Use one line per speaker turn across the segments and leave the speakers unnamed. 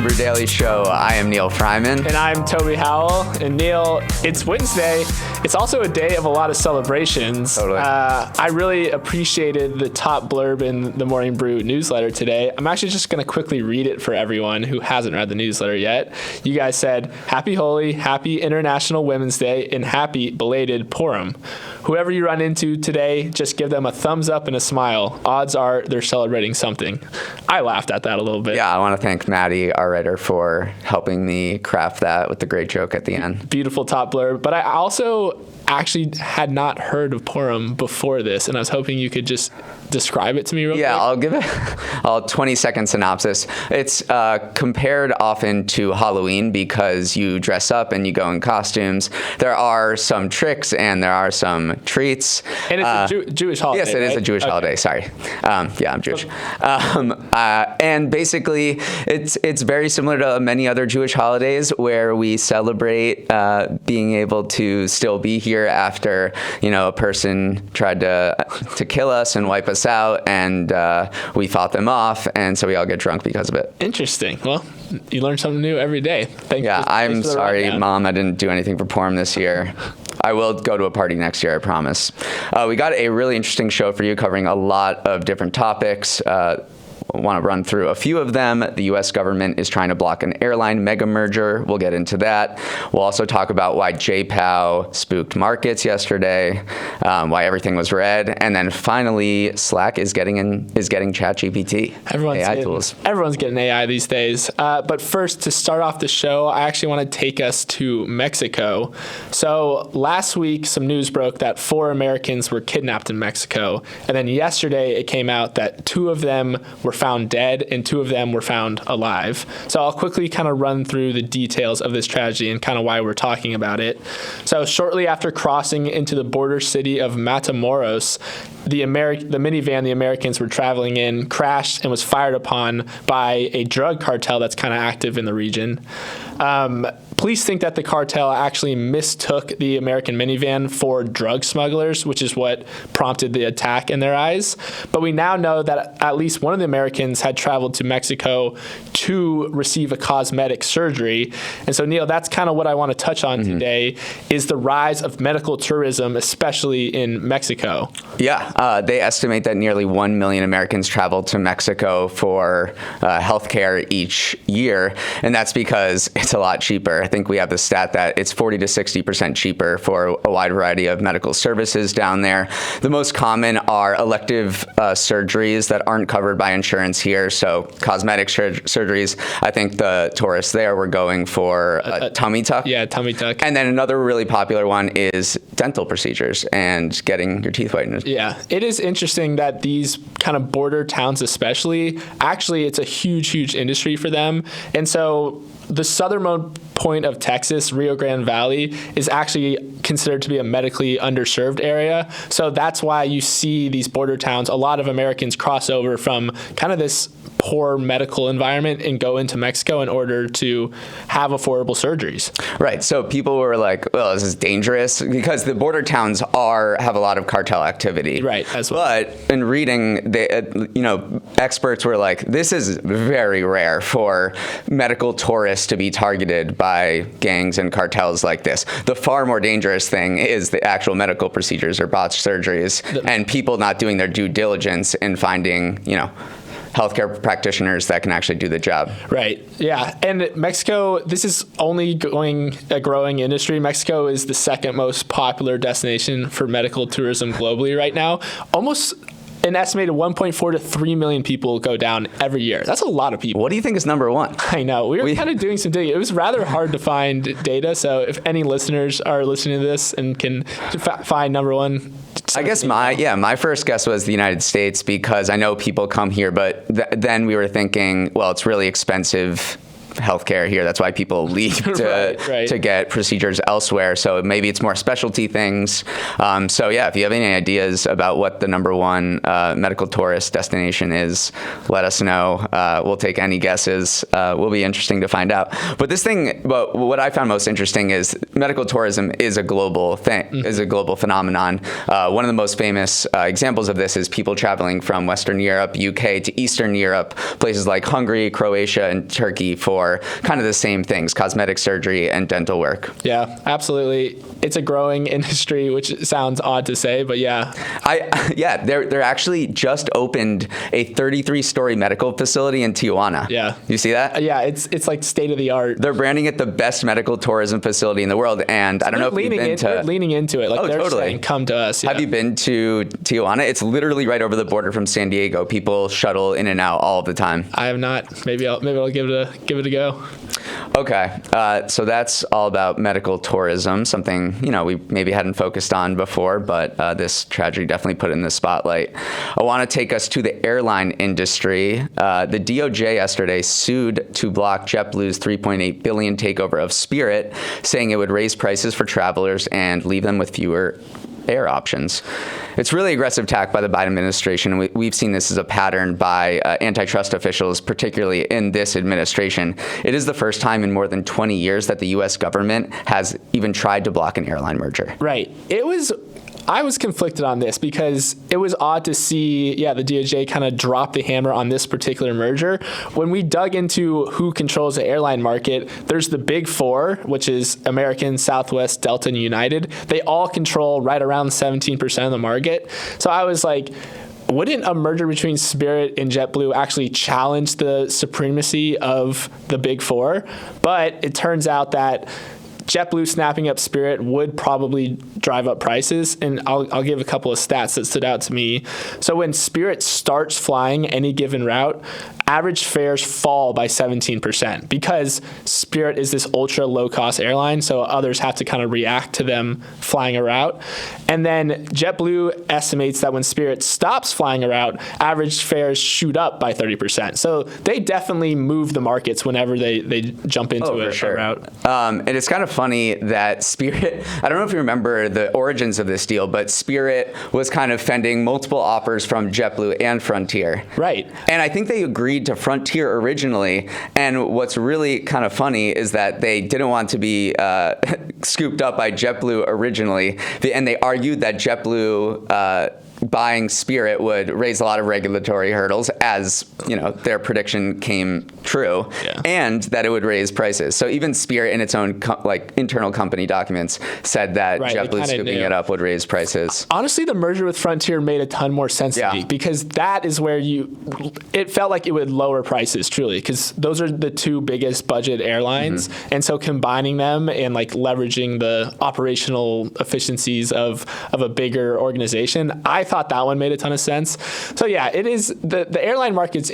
Brew Daily Show. I am Neal Fryman.
And I'm Toby Howell. And Neal, it's Wednesday. It's also a day of a lot of celebrations.
Totally.
I really appreciated the top blurb in the Morning Brew newsletter today. I'm actually just going to quickly read it for everyone who hasn't read the newsletter yet. You guys said, Happy Holy, Happy International Women's Day, and Happy Belated Purim. Whoever you run into today, just give them a thumbs up and a smile. Odds are they're celebrating something. I laughed at that a little bit.
Yeah, I want to thank Maddie, our writer, for helping me craft that with the great joke at the end.
Beautiful top blurb. But I also actually had not heard of Purim before this, and I was hoping you could just describe it to me real quick.
Yeah, I'll give it a 20-second synopsis. It's compared often to Halloween because you dress up and you go in costumes. There are some tricks and there are some treats.
And it's a Jewish holiday.
Yes, it is a Jewish holiday. Sorry. Yeah, I'm Jewish. And basically, it's very similar to many other Jewish holidays where we celebrate being able to still be here after, a person tried to kill us and wipe us out, and we fought them off, and so we all get drunk because of it.
Interesting. Well, you learn something new every day. Thank you.
Yeah, I'm sorry, Mom, I didn't do anything for Purim this year. I will go to a party next year, I promise. We got a really interesting show for you covering a lot of different topics. I want to run through a few of them. The U.S. government is trying to block an airline mega merger. We'll get into that. We'll also talk about why Powell spooked markets yesterday, why everything was red, and then finally, Slack is getting ChatGPT.
Everyone's getting AI these days. But first, to start off the show, I actually want to take us to Mexico. So last week, some news broke that 4 Americans were kidnapped in Mexico, and then yesterday it came out that 2 of them were found dead and 2 of them were found alive. So I'll quickly kind of run through the details of this tragedy and kind of why we're talking about it. So shortly after crossing into the border city of Matamoros, the minivan the Americans were traveling in crashed and was fired upon by a drug cartel that's kind of active in the region. Police think that the cartel actually mistook the American minivan for drug smugglers, which is what prompted the attack in their eyes. But we now know that at least one of the Americans had traveled to Mexico to receive a cosmetic surgery. And so, Neal, that's kind of what I want to touch on today, is the rise of medical tourism, especially in Mexico.
Yeah, they estimate that nearly 1 million Americans travel to Mexico for healthcare each year, and that's because it's a lot cheaper. I think we have the stat that it's 40 to 60% cheaper for a wide variety of medical services down there. The most common are elective surgeries that aren't covered by insurance here, so cosmetic surgeries. I think the tourists there were going for a tummy tuck.
Yeah, tummy tuck.
And then another really popular one is dental procedures and getting your teeth whitened.
Yeah, it is interesting that these kind of border towns especially, actually it's a huge industry for them. And so the southernmost point of Texas, Rio Grande Valley, is actually considered to be a medically underserved area. So that's why you see these border towns, a lot of Americans cross over from kind of this poor medical environment and go into Mexico in order to have affordable surgeries. Right.
So people were like, well, this is dangerous because the border towns have a lot of cartel activity.
Right. As well.
But in reading, experts were like, this is very rare for medical tourists to be targeted by gangs and cartels like this. The far more dangerous thing is the actual medical procedures or botched surgeries and people not doing their due diligence in finding, healthcare practitioners that can actually do the job.
Right. Yeah. And Mexico, this is only a growing industry. Mexico is the second most popular destination for medical tourism globally right now. Almost an estimated 1.4 to 3 million people go down every year. That's a lot of people.
What do you think is number one?
I know. We were kind of doing some digging. It was rather hard to find data. So if any listeners are listening to this and can find number one,
I guess my first guess was the United States because I know people come here, but then we were thinking, well, it's really expensive healthcare here. That's why people leave to get procedures elsewhere. So maybe it's more specialty things. So yeah, if you have any ideas about what the number one medical tourist destination is, let us know. We'll take any guesses. Will be interesting to find out. But what I found most interesting is medical tourism is a global thing, is a global phenomenon. One of the most famous examples of this is people traveling from Western Europe, UK to Eastern Europe, places like Hungary, Croatia, and Turkey for for kind of the same things, cosmetic surgery and dental work.
Yeah, absolutely. It's a growing industry, which sounds odd to say, but yeah.
They're actually just opened a 33-story medical facility in Tijuana.
Yeah.
You see that?
Yeah, it's like state of the art.
They're branding it the best medical tourism facility in the world, and I don't know if you've been to...
They're leaning into it. Like they're
totally
saying, come to us. Yeah.
Have you been to Tijuana? It's literally right over the border from San Diego. People shuttle in and out all the time.
I have not. Maybe I'll give it a go.
Okay, so that's all about medical tourism, something we maybe hadn't focused on before, but this tragedy definitely put it in the spotlight. I want to take us to the airline industry. The DOJ yesterday sued to block JetBlue's $3.8 billion takeover of Spirit, saying it would raise prices for travelers and leave them with fewer air options. It's really aggressive tack by the Biden administration. We've seen this as a pattern by antitrust officials, particularly in this administration. It is the first time in more than 20 years that the U.S. government has even tried to block an airline merger.
Right. I was conflicted on this because it was odd to see, the DOJ kind of drop the hammer on this particular merger. When we dug into who controls the airline market, there's the big four, which is American, Southwest, Delta, and United. They all control right around 17% of the market. So I was like, wouldn't a merger between Spirit and JetBlue actually challenge the supremacy of the big four? But it turns out that JetBlue snapping up Spirit would probably drive up prices, and I'll give a couple of stats that stood out to me. So when Spirit starts flying any given route, average fares fall by 17% because Spirit is this ultra low-cost airline, so others have to kind of react to them flying a route. And then JetBlue estimates that when Spirit stops flying a route, average fares shoot up by 30%. So they definitely move the markets whenever they jump into a route.
And it's kind of funny that Spirit, I don't know if you remember the origins of this deal, but Spirit was kind of fending multiple offers from JetBlue and Frontier.
Right.
And I think they agreed to Frontier originally. And what's really kind of funny is that they didn't want to be scooped up by JetBlue originally. And they argued that JetBlue buying Spirit would raise a lot of regulatory hurdles, as their prediction came true, and that it would raise prices. So even Spirit in its own internal company documents said that JetBlue scooping it up would raise prices.
Honestly, the merger with Frontier made a ton more sense to me, because that is where it felt like it would lower prices truly, because those are the two biggest budget airlines, and so combining them and leveraging the operational efficiencies of a bigger organization, I thought that one made a ton of sense. So it is the airline market's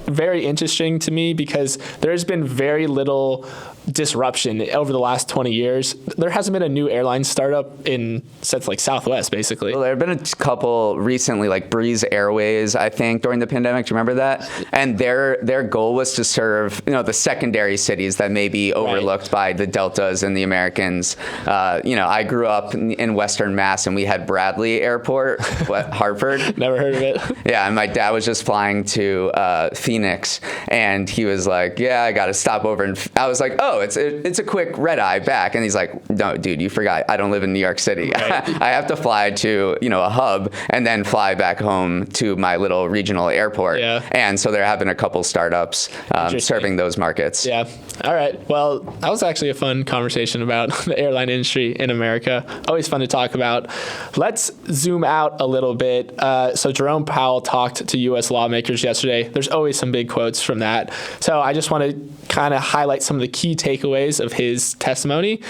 very interesting to me because there's been very little disruption over the last 20 years. There hasn't been a new airline startup since Southwest, basically.
Well, there have been a couple recently, like Breeze Airways, I think, during the pandemic. Do you remember that? And their goal was to serve, the secondary cities that may be overlooked by the Deltas and the Americans. I grew up in Western Mass, and we had Bradley Airport, Hartford.
Never heard of it.
Yeah, and my dad was just flying to Phoenix, and he was like, I got to stop over. And I was like, oh, it's a quick red eye back. And he's like, no, dude, you forgot. I don't live in New York City. Right. I have to fly to, a hub and then fly back home to my little regional airport. Yeah. And so they're having a couple startups serving those markets.
Yeah. All right. Well, that was actually a fun conversation about the airline industry in America. Always fun to talk about. Let's zoom out a little bit. So Jerome Powell talked to U.S. lawmakers yesterday. There's always some big quotes from that. So I just want to kind of highlight some of the key takeaways of his testimony.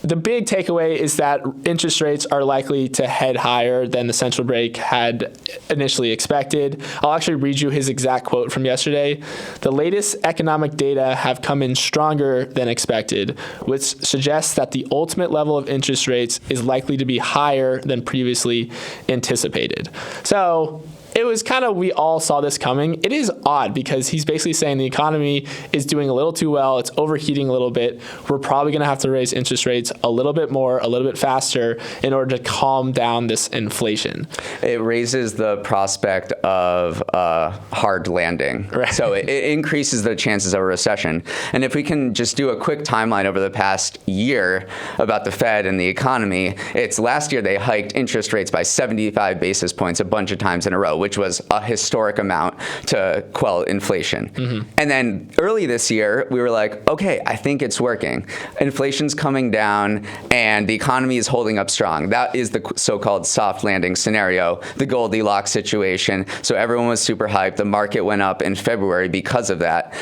The big takeaway is that interest rates are likely to head higher than the central bank had initially expected. I'll actually read you his exact quote from yesterday. The latest economic data have come in stronger than expected, which suggests that the ultimate level of interest rates is likely to be higher than previously anticipated. So it was kind of, we all saw this coming. It is odd because he's basically saying the economy is doing a little too well. It's overheating a little bit. We're probably going to have to raise interest rates a little bit more, a little bit faster in order to calm down this inflation.
It raises the prospect of a hard landing. Right. So it increases the chances of a recession. And if we can just do a quick timeline over the past year about the Fed and the economy, it's last year they hiked interest rates by 75 basis points a bunch of times in a row, which was a historic amount to quell inflation. And then early this year, we were like, okay, I think it's working. Inflation's coming down and the economy is holding up strong. That is the so-called soft landing scenario, the Goldilocks situation. So everyone was super hyped. The market went up in February because of that.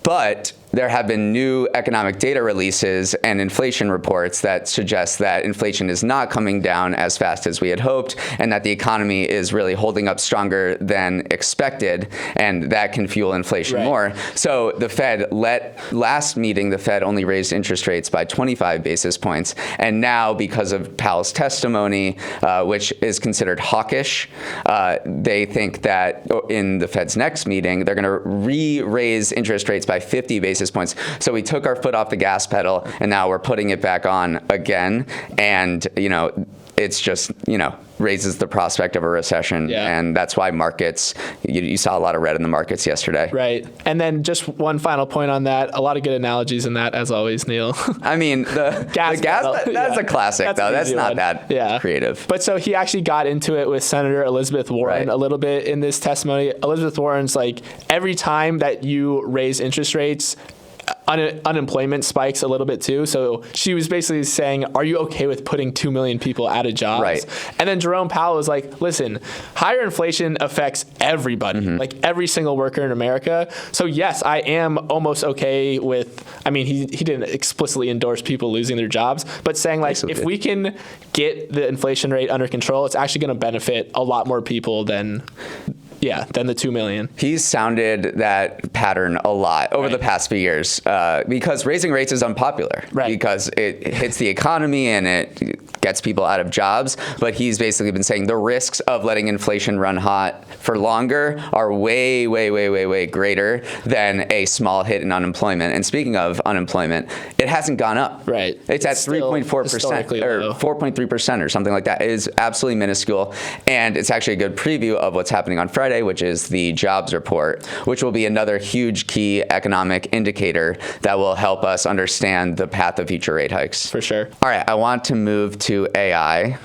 But there have been new economic data releases and inflation reports that suggest that inflation is not coming down as fast as we had hoped, and that the economy is really holding up stronger than expected, and that can fuel inflation more. So the Fed last meeting, the Fed only raised interest rates by 25 basis points, and now because of Powell's testimony, which is considered hawkish, they think that in the Fed's next meeting, they're going to re-raise interest rates by 50 basis points. So we took our foot off the gas pedal, and now we're putting it back on again. And, it's just, raises the prospect of a recession. And that's why markets, you saw a lot of red in the markets yesterday.
Right. And then just one final point on that. A lot of good analogies in that, as always, Neal.
I mean, the gas that's a classic, though. That's not that creative.
But so he actually got into it with Senator Elizabeth Warren a little bit in this testimony. Elizabeth Warren's like, every time that you raise interest rates, unemployment spikes a little bit too. So she was basically saying, are you okay with putting 2 million people out of jobs?
Right.
And then Jerome Powell was like, listen, higher inflation affects everybody, like every single worker in America. So yes, I am almost okay with, he didn't explicitly endorse people losing their jobs, but saying like, if we can get the inflation rate under control, it's actually going to benefit a lot more people than the 2 million.
He's sounded that pattern a lot over the past few years because raising rates is unpopular because it hits the economy and it gets people out of jobs. But he's basically been saying the risks of letting inflation run hot for longer are way, way, way, way, way greater than a small hit in unemployment. And speaking of unemployment, it hasn't gone up.
Right.
It's at 3.4% or 4.3% or something like that. It is absolutely minuscule. And it's actually a good preview of what's happening on Friday, which is the jobs report, which will be another huge key economic indicator that will help us understand the path of future rate hikes.
For sure.
All right, I want to move to AI.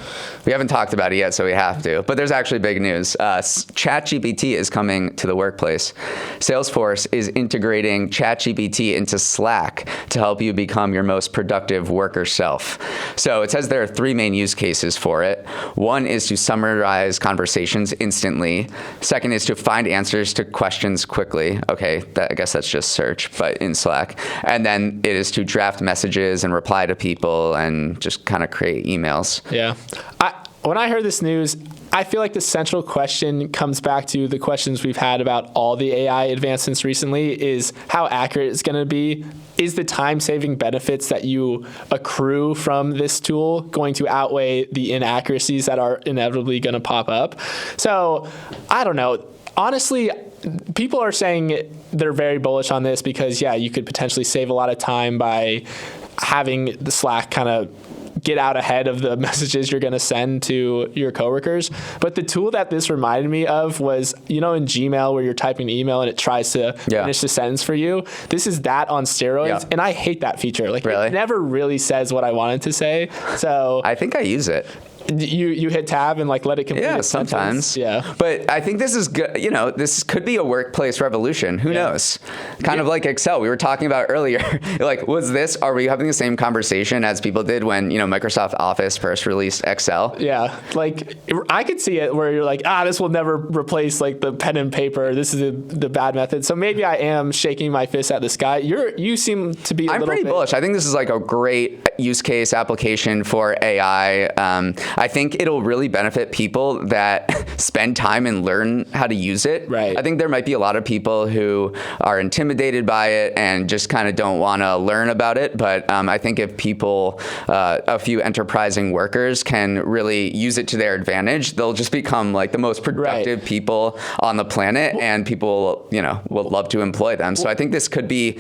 We haven't talked about it yet, so we have to. But there's actually big news. ChatGPT is coming to the workplace. Salesforce is integrating ChatGPT into Slack to help you become your most productive worker self. So it says there are 3 main use cases for it. One is to summarize conversations instantly. Second is to find answers to questions quickly. Okay, I guess that's just search, but in Slack. And then it is to draft messages and reply to people and just kind of create emails.
Yeah. When I heard this news, I feel like the central question comes back to the questions we've had about all the AI advancements recently is how accurate it's going to be. Is the time-saving benefits that you accrue from this tool going to outweigh the inaccuracies that are inevitably going to pop up? So, I don't know. Honestly, people are saying they're very bullish on this because, you could potentially save a lot of time by having the Slack kind of get out ahead of the messages you're going to send to your coworkers. But the tool that this reminded me of was, in Gmail where you're typing an email and it tries to finish the sentence for you. This is that on steroids. And I hate that feature. Like, it never really says what I wanted to say. So
I think I use it.
You hit tab and let it complete.
Yeah, sometimes.
Sentence. Yeah,
but I think this is good. This could be a workplace revolution. Who knows? Kind of like Excel. We were talking about earlier. Are we having the same conversation as people did when Microsoft Office first released Excel?
Yeah, I could see it where you're like, this will never replace the pen and paper. This is the bad method. So maybe I am shaking my fist at the sky. You seem to be. I'm
pretty bullish. I think this is a great use case application for AI. I think it'll really benefit people that spend time and learn how to use it.
Right.
I think there might be a lot of people who are intimidated by it and just kind of don't want to learn about it. But I think if people, a few enterprising workers can really use it to their advantage, they'll just become the most productive people on the planet, and people, will love to employ them. So I think this could be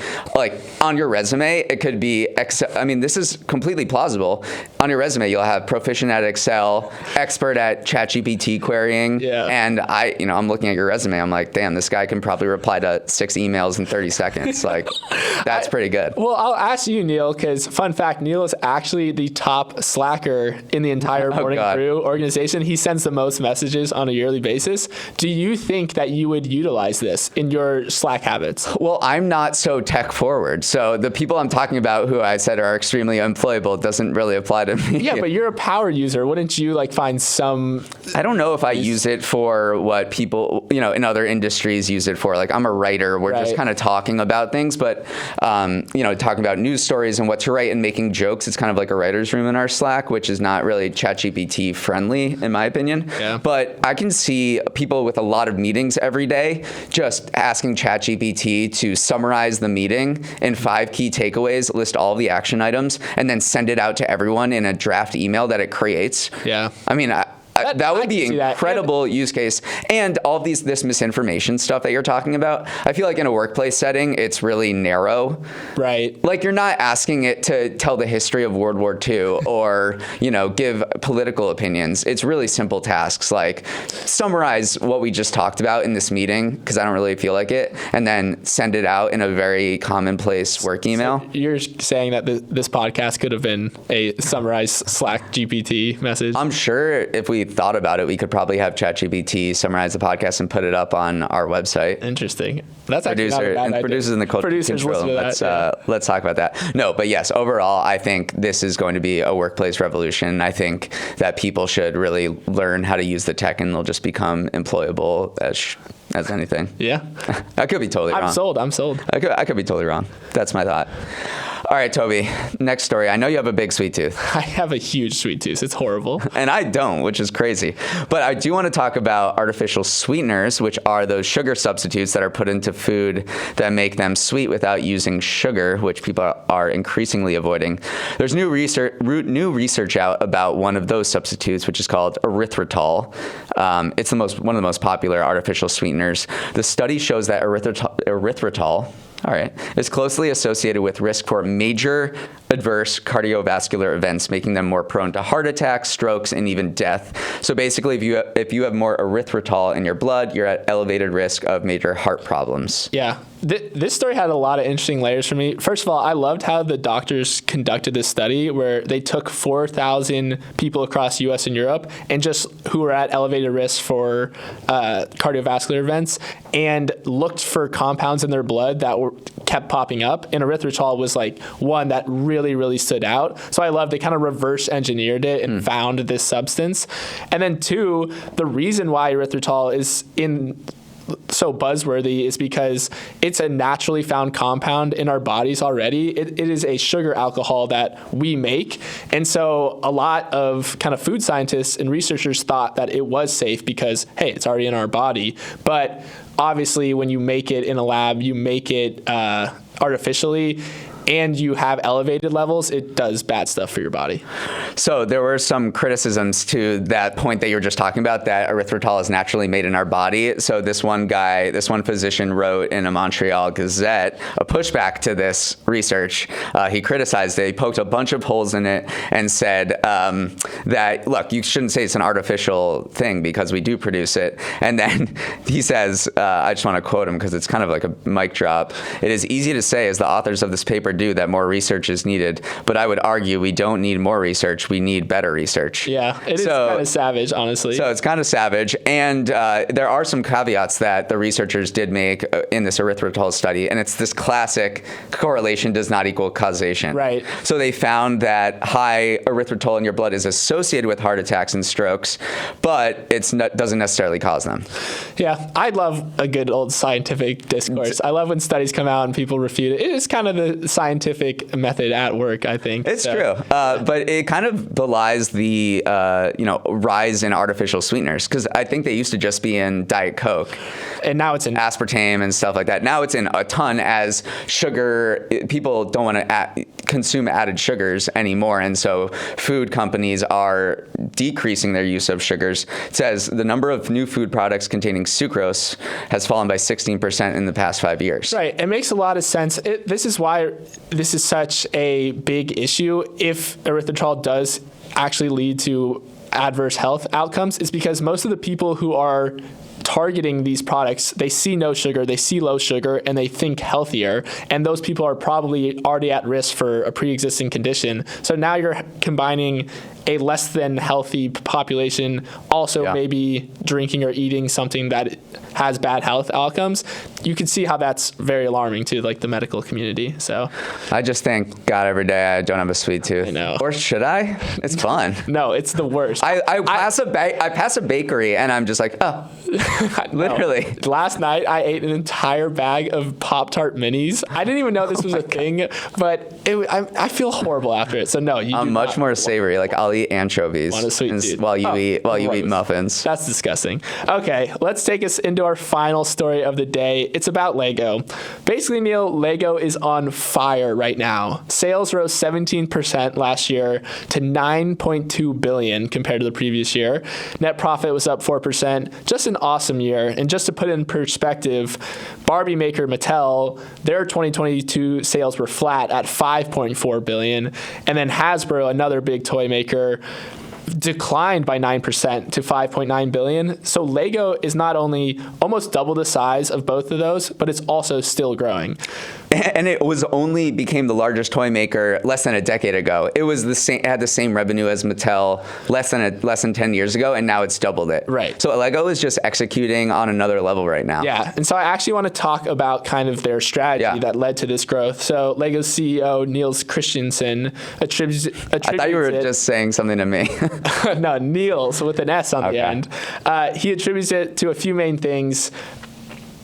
on your resume, it could be Excel. I mean, this is completely plausible. On your resume, you'll have proficient at Excel, Excel, expert at ChatGPT querying.
Yeah.
And I'm looking at your resume. I'm like, damn, this guy can probably reply to 6 emails in 30 seconds. Like, that's pretty good.
Well, I'll ask you, Neal, because fun fact, Neal is actually the top Slacker in the entire Morning Brew organization. He sends the most messages on a yearly basis. Do you think that you would utilize this in your Slack habits?
Well, I'm not so tech forward. So the people I'm talking about who I said are extremely employable doesn't really apply to me.
Yeah, but you're a power user. Wouldn't you find some...
I don't know if I use it for what people, in other industries use it for. Like, I'm a writer. We're just kind of talking about things, but, talking about news stories and what to write and making jokes. It's kind of like a writer's room in our Slack, which is not really ChatGPT friendly, in my opinion.
Yeah.
But I can see people with a lot of meetings every day just asking ChatGPT to summarize the meeting in 5 key takeaways, list all the action items, and then send it out to everyone in a draft email that it creates.
Yeah.
I mean, that would be an incredible use case. And all this misinformation stuff that you're talking about, I feel like in a workplace setting, it's really narrow.
Right.
Like, you're not asking it to tell the history of World War II or, give political opinions. It's really simple tasks like summarize what we just talked about in this meeting, because I don't really feel like it, and then send it out in a very commonplace work email.
So you're saying that this podcast could have been a summarized Slack GPT message?
I'm sure if we thought about it, we could probably have ChatGPT summarize the podcast and put it up on our website.
Interesting. That's actually not a bad idea.
Producers in the control. Let's talk about that. No, but yes, overall, I think this is going to be a workplace revolution. I think that people should really learn how to use the tech, and they'll just become employable as anything.
Yeah.
I could be totally wrong.
I'm sold.
I could be totally wrong. That's my thought. All right, Toby, next story. I know you have a big sweet tooth.
I have a huge sweet tooth. It's horrible.
And I don't, which is crazy. But I do want to talk about artificial sweeteners, which are those sugar substitutes that are put into food that make them sweet without using sugar, which people are increasingly avoiding. There's new research out about one of those substitutes, which is called erythritol. It's one of the most popular artificial sweeteners. The study shows that erythritol is closely associated with risk for major adverse cardiovascular events, making them more prone to heart attacks, strokes, and even death. So basically, if you have more erythritol in your blood, you're at elevated risk of major heart problems.
Yeah. This story had a lot of interesting layers for me. First of all, I loved how the doctors conducted this study where they took 4,000 people across U.S. and Europe and just who were at elevated risk for cardiovascular events and looked for compounds in their blood that kept popping up. And erythritol was one that really, really stood out. So I loved they kind of reverse engineered it and found this substance. And then 2, the reason why erythritol is so buzzworthy is because it's a naturally found compound in our bodies already. It is a sugar alcohol that we make. And so a lot of kind of food scientists and researchers thought that it was safe because, hey, it's already in our body. But obviously when you make it in a lab, you make it artificially, and you have elevated levels, it does bad stuff for your body.
So there were some criticisms to that point that you were just talking about, that erythritol is naturally made in our body. So this one physician wrote in a Montreal Gazette a pushback to this research. He criticized it. He poked a bunch of holes in it and said that, look, you shouldn't say it's an artificial thing because we do produce it. And then he says, I just want to quote him because it's kind of like a mic drop. "It is easy to say, as the authors of this paper do, that more research is needed, but I would argue we don't need more research, we need better research."
Yeah, it is kind of savage, honestly.
So it's kind of savage, and there are some caveats that the researchers did make in this erythritol study, and it's this classic correlation does not equal causation.
Right.
So they found that high erythritol in your blood is associated with heart attacks and strokes, but it doesn't necessarily cause them.
Yeah, I love a good old scientific discourse. I love when studies come out and people refute it. It is kind of the scientific method at work, I think.
It's true. But it kind of belies the rise in artificial sweeteners, because I think they used to just be in Diet Coke.
And now it's in
aspartame and stuff like that. Now it's in a ton as sugar. People don't want to consume added sugars anymore. And so food companies are decreasing their use of sugars. It says the number of new food products containing sucrose has fallen by 16% in the past 5 years.
Right. It makes a lot of sense. This is why this is such a big issue. If erythritol does actually lead to adverse health outcomes is because most of the people who are targeting these products, they see no sugar, they see low sugar, and they think healthier. And those people are probably already at risk for a pre-existing condition. So now you're combining a less than healthy population also maybe drinking or eating something that has bad health outcomes. You can see how that's very alarming to like the medical community. So
I just thank God every day I don't have a sweet tooth.
I know.
Or should I? It's fun.
No, it's the worst.
I pass a bakery and I'm just like, oh, literally.
No. Last night I ate an entire bag of Pop-Tart minis. I didn't even know this was a thing, but I feel horrible after it. So no,
I'm much more savory. Like I'll eat anchovies while you eat muffins.
That's disgusting. Okay, let's take us into our final story of the day. It's about Lego. Basically, Neal, Lego is on fire right now. Sales rose 17% last year to $9.2 billion compared to the previous year. Net profit was up 4%. Just an awesome year. And just to put it in perspective, Barbie maker Mattel, their 2022 sales were flat at $5.4 billion. And then Hasbro, another big toy maker, declined by 9% to $5.9 billion. So Lego is not only almost double the size of both of those, but it's also still growing.
And it became the largest toy maker less than a decade ago. It was it had the same revenue as Mattel less than 10 years ago, and now it's doubled it.
Right.
So Lego is just executing on another level right now.
Yeah. And so I actually want to talk about kind of their strategy that led to this growth. So Lego's CEO Niels Christensen attributes
I thought you were just saying something to me.
No, Niels with an S on the end. He attributes it to a few main things.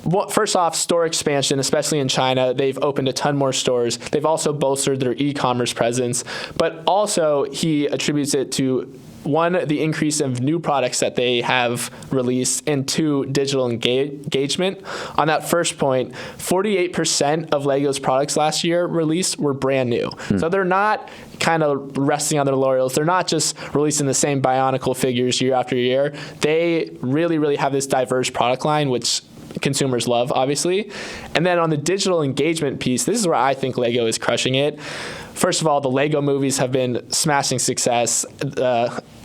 Well, first off, store expansion, especially in China. They've opened a ton more stores. They've also bolstered their e-commerce presence. But also, he attributes it to, one, the increase of new products that they have released, and two, digital engagement. On that first point, 48% of Lego's products last year released were brand new. So they're not kind of resting on their laurels. They're not just releasing the same Bionicle figures year after year. They really, really have this diverse product line, which consumers love, obviously. And then on the digital engagement piece, this is where I think Lego is crushing it. First of all, the Lego movies have been smashing success.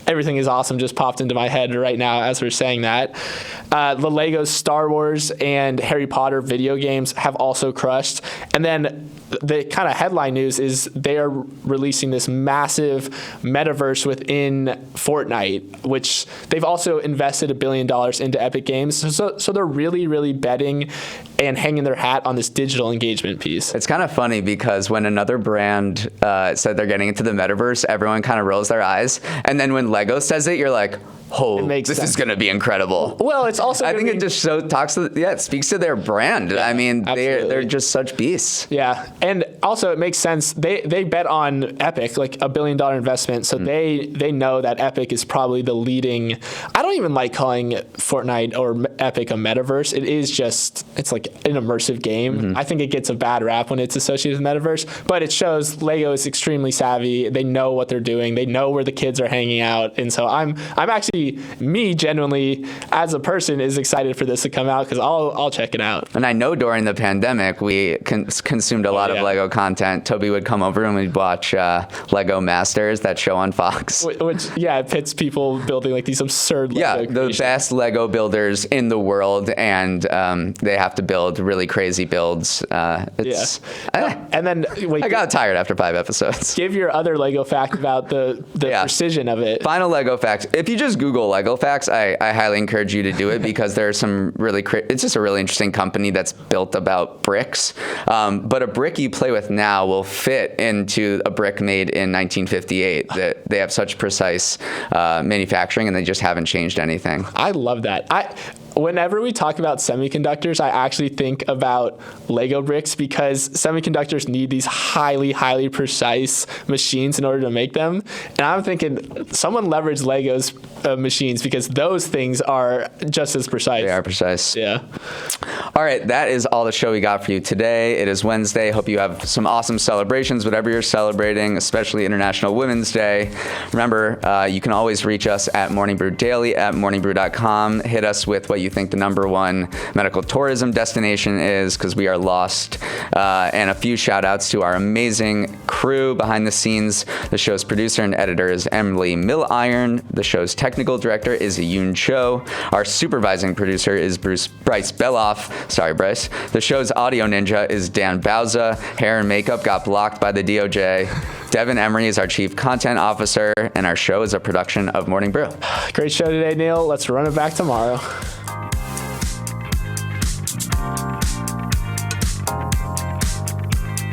Everything is awesome just popped into my head right now as we're saying that. The Lego Star Wars and Harry Potter video games have also crushed. And then the kind of headline news is they are releasing this massive metaverse within Fortnite, which they've also invested $1 billion into Epic Games. So they're really, really betting and hanging their hat on this digital engagement piece.
It's kind of funny because when another brand said they're getting into the metaverse, everyone kind of rolls their eyes. And then when Lego says it, you're like, oh, this is going to be incredible.
Well, it's also,
I think it just it speaks to their brand. Yeah, I mean, they're just such beasts.
Yeah. And also it makes sense. They bet on Epic, like $1 billion investment. So they know that Epic is probably the leading. I don't even like calling Fortnite or Epic a metaverse. It is just, it's like an immersive game. I think it gets a bad rap when it's associated with metaverse, but it shows Lego is extremely savvy. They know what they're doing. They know where the kids are hanging out. And so I'm actually, me genuinely as a person is excited for this to come out because I'll check it out.
And I know during the pandemic we consumed a lot of Lego content. Toby would come over and we'd watch Lego Masters, that show on Fox.
Which it pits people building like these absurd Lego
the best Lego builders in the world, and they have to build really crazy builds. And then I got tired after 5 episodes.
Give your other Lego fact about the precision of it.
Final Lego fact. If you just Google Lego facts, I highly encourage you to do it because there are some really it's just a really interesting company that's built about bricks. But a brick you play with now will fit into a brick made in 1958. That they have such precise manufacturing, and they just haven't changed anything.
I love that. Whenever we talk about semiconductors, I actually think about Lego bricks because semiconductors need these highly, highly precise machines in order to make them. And I'm thinking someone leveraged Lego's machines because those things are just as precise.
They are precise.
Yeah.
All right, that is all the show we got for you today. It is Wednesday. Hope you have some awesome celebrations, whatever you're celebrating, especially International Women's Day. Remember, you can always reach us at Morning Brew Daily at morningbrew.com. Hit us with what you think the #1 medical tourism destination is, because we are lost. And a few shout outs to our amazing crew behind the scenes. The show's producer and editor is Emily Milliron. The show's technical director is Yoon Cho. Our supervising producer is Bryce Beloff. Sorry, Bryce. The show's audio ninja is Dan Bauza. Hair and makeup got blocked by the DOJ. Devin Emery is our chief content officer, and our show is a production of Morning Brew.
Great show today, Neal. Let's run it back tomorrow.